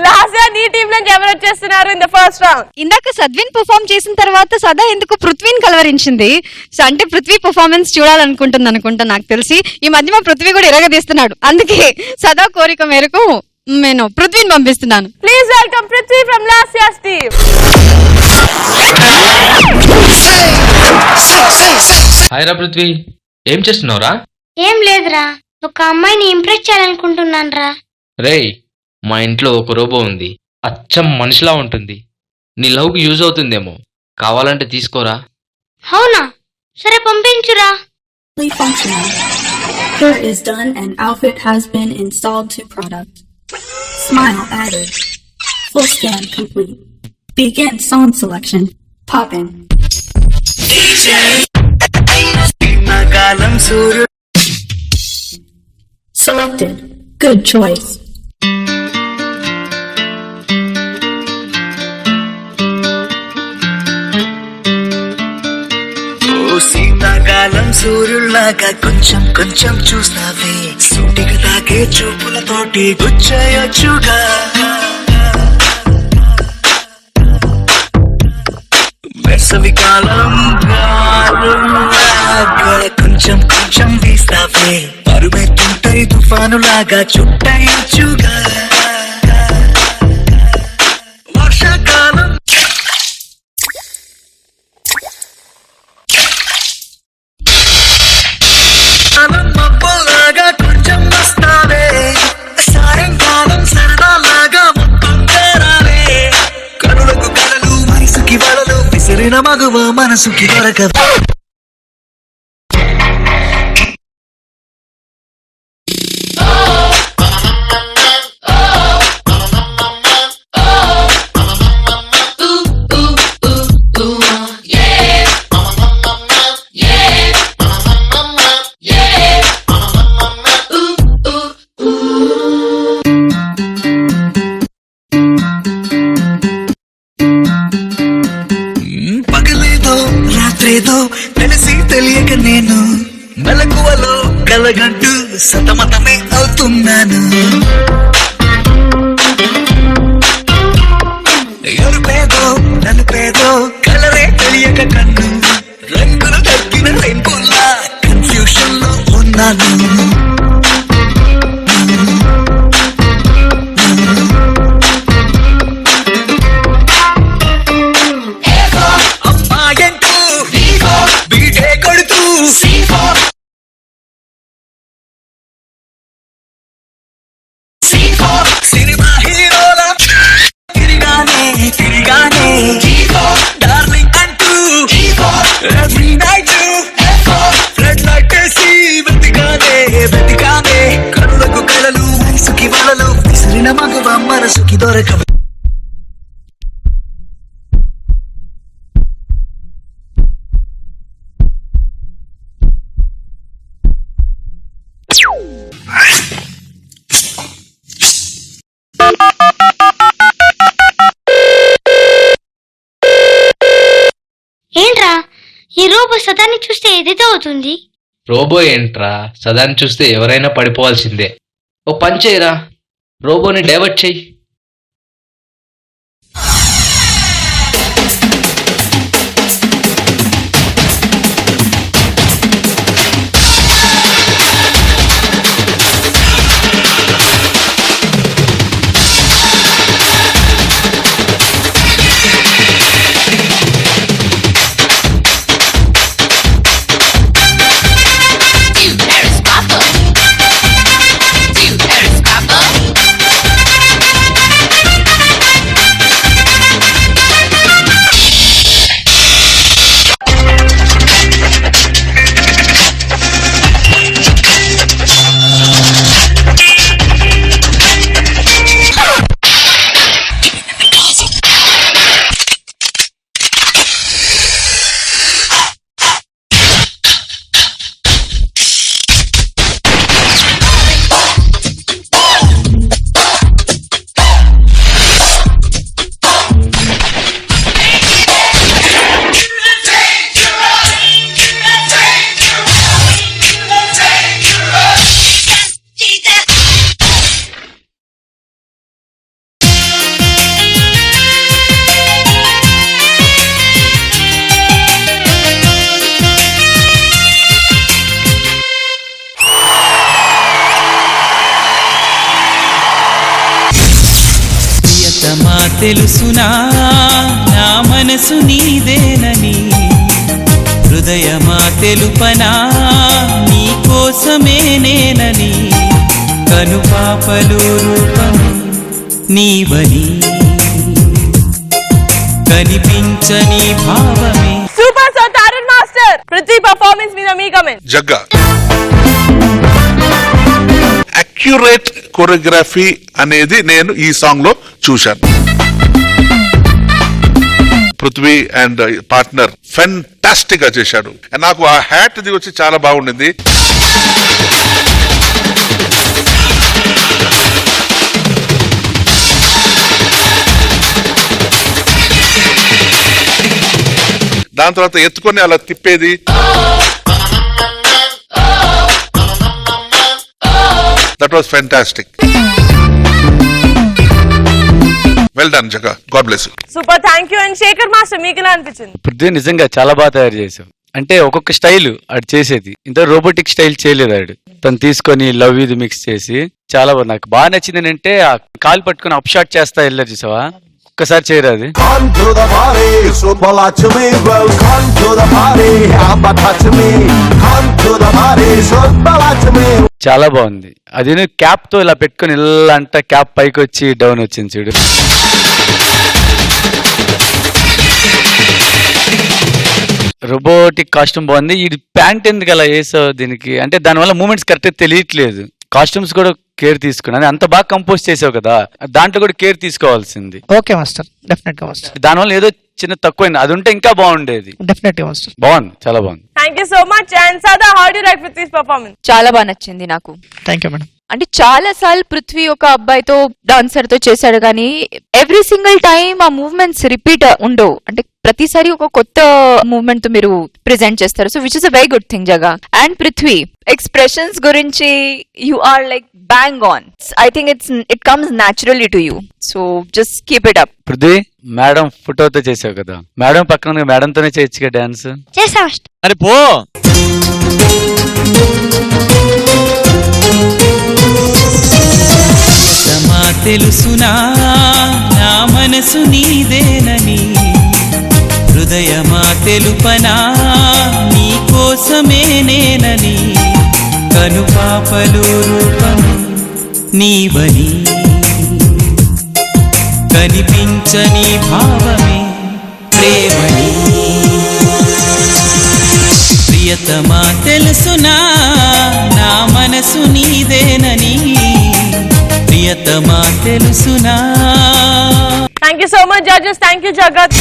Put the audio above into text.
Last నీ team నుంచి ఎవరు వచ్చేస్తున్నారు ఇన్ ద ఫస్ట్ రౌండ్? ఇందాక సద్విన్ పర్ఫామ్ చేసిన తర్వాత సదా ఎందుకు పృథ్వీని కలవరించింది. సో అంటే పృథ్వీ పర్ఫార్మెన్స్ చూడాలనుకుంటుంది అనుకుంటా నాకు తెలిసి. ఈ మధ్య మా పృథ్వీ కూడా ఎరగదీస్తున్నాడు, అందుకే సదా కోరిక మేరకు నేను పృథ్వీని పంపిస్తున్నాను. Please welcome Prithvi from last years team. Hi రా పృథ్వీ, ఏం చేస్తున్నావురా? ఏం లేదురా, ఒక అమ్మాయిని ఇంప్రెస్ చేయాలనుకుంటున్నాను రా. రేయ్, మా ఇంట్లో ఒక రోబో ఉంది, అచ్చం మనిషిలా ఉంటుంది. నీ లవ్కి యూజ్ అవుతుందేమో, కావాలంటే తీసుకోరా. అవునా, సరే పంపించురా. Functional. Hair is done and outfit has been installed to product. Smile added. Full scan complete. Begin song selection. Pop in. Selected. Good choice. శీతాకాలం సూర్యుల్లాగా కొంచెం కొంచెం చూస్తావే, సూటిగా తాకే చూపులతోటి గుచ్చేయొచ్చుగా. వేసవి కాలం కొంచెం కొంచెం వీస్తావే, పరుమెత్తుంటాయి తుఫానులాగా చుట్టయొచ్చుగా. వర్షాకాలం మబ్బులాగా కొంచెం వస్తావే, సాయంకాలం సరదాలాగా మొత్తం చేరావే. కనులకు కలలు వయసుకి వలలు విసిరిన మగువ మనసుకి దొరకదు. పగలేదో రాత్రేదో తెలిసి తెలియక నేను మెలకువలో కలగంటూ సతమతమే అవుతున్నాను. ఎరుపేదో నలుపేదో కలరే తెలియక కన్ను రంగులు తగ్గిన రెయిన్బోలా కన్ఫ్యూషన్ లో ఉన్నాను. సినిమా హీరోల తిరిగానే తిరిగానే డార్లింగ్ అంటూ ఎవ్రీ నైట్ ఫ్లడ్ లైట్ వేసి వెతికానే వెతికానే. కనులకు కలలు వయసుకి వలలు విసిరిన మగువ మనసుకి దొరకవు. ఏంట్రా, ఈ రోబో సదాన్ని చూస్తే ఏదైతే అవుతుంది? రోబో ఏంట్రా, సదాన్ని చూస్తే ఎవరైనా పడిపోవాల్సిందే. ఓ పని చేయరా, రోబోని డైవర్ట్ చెయ్యి. తెలుసునా నా మనసు నీదేనని హృదయమా తెలుపనా నీ కోసమే నేనని కనుపాపలు రూపమే నీవని కనిపించని భావమే. Super star talent master Prithvi performance మీద మీ కమెంట్. జగ్గా అక్యురేట్ కొరియోగ్రఫీ అనేది నేను ఈ సాంగ్ లో చూశాను. పృథ్వీ అండ్ పార్ట్నర్ ఫెంటాస్టిక్ గా చేశాడు. నాకు ఆ హ్యాట్ ది వచ్చి చాలా బాగుండింది. దాని తర్వాత ఎత్తుకొని అలా తిప్పేది, that was fantastic. Well done Jaga, God bless you. Super, thank you. And Shekhar master మీకు ఎలా అనిపించింది? పృథ్వీ నిజంగా చాలా బాగా తయారు చేసావు. అంటే ఒక్కొక్క స్టైల్ ఆడు చేసేది ఇంత రోబోటిక్ స్టైల్ చేయలేదు ఆడు. తను తీసుకొని లవ్ ఇది మిక్స్ చేసి చాలా బాగా, నాకు బాగా నచ్చింది ఏంటంటే ఆ కాలు పట్టుకొని అప్ షాట్ చేస్తా వెళ్ళారు చూసావా, ఒక్కసారి చేయరాదు. చాలా బాగుంది. అది క్యాప్ తో ఇలా పెట్టుకుని ఇలా అంట క్యాప్ పైకి వచ్చి డౌన్ వచ్చింది చూడు. రోబోటిక్ కాస్ట్యూమ్ బాగుంది. ఈ ప్యాంట్ ఎందుకు అలా వేసావు దీనికి అంటే దానివల్ల మూమెంట్స్ కరెక్ట్ తెలియట్లేదు. కాస్ట్యూమ్స్ కూడా కేర్ తీసుకున్నాను. అంత బాగా కంపోజ్ చేసావు కదా, దాంట్లో కూడా కేర్ తీసుకోవాల్సింది. ఓకే మాస్టర్, డెఫినెట్ గా మాస్టర్. దానివల్ల ఏదో చిన్న తక్కువైంది, అది ఉంటే ఇంకా బాగుండేది. డెఫినెట్ గా మాస్టర్, బాగుంది, చాలా బాగుంది. Thank you so much. And Sada, how do you like Prithvi's performance? చాలా బాగా నచ్చింది నాకు. Thank you madam. అంటే చాలా సార్లు పృథ్వీ ఒక అబ్బాయితో డాన్సర్ తో చేశాడు కానీ ఎవ్రీ సింగిల్ టైం ఆ మూవ్మెంట్స్ రిపీట్ ఉండవు. అంటే ప్రతిసారి ఒక కొత్త మూవ్మెంట్ తో మీరు ప్రెజెంట్ చేస్తారు. So which is a very good thing Jaga. And Prithvi expressions గురించి you are like bang on. I think it comes naturally to you. So just keep it up. Prithvi madam ఫోటోతో చేసావు కదా, మేడం పక్కన మేడంతోనే చేయొచ్చుగా డాన్స్. చేస్తా అరే పో. తెలుసునా నా మనసు నీదేనని హృదయమా తెలుపనా నీ కోసమే నేనని కనుపాపలు రూపమే నీవని కనిపించని భావమే ప్రేమని ప్రియతమా తెలుసునా నా మనసు నీదేనని ప్రియతమా తెలుసునా. Thank you so much judges. Thank you జగత్.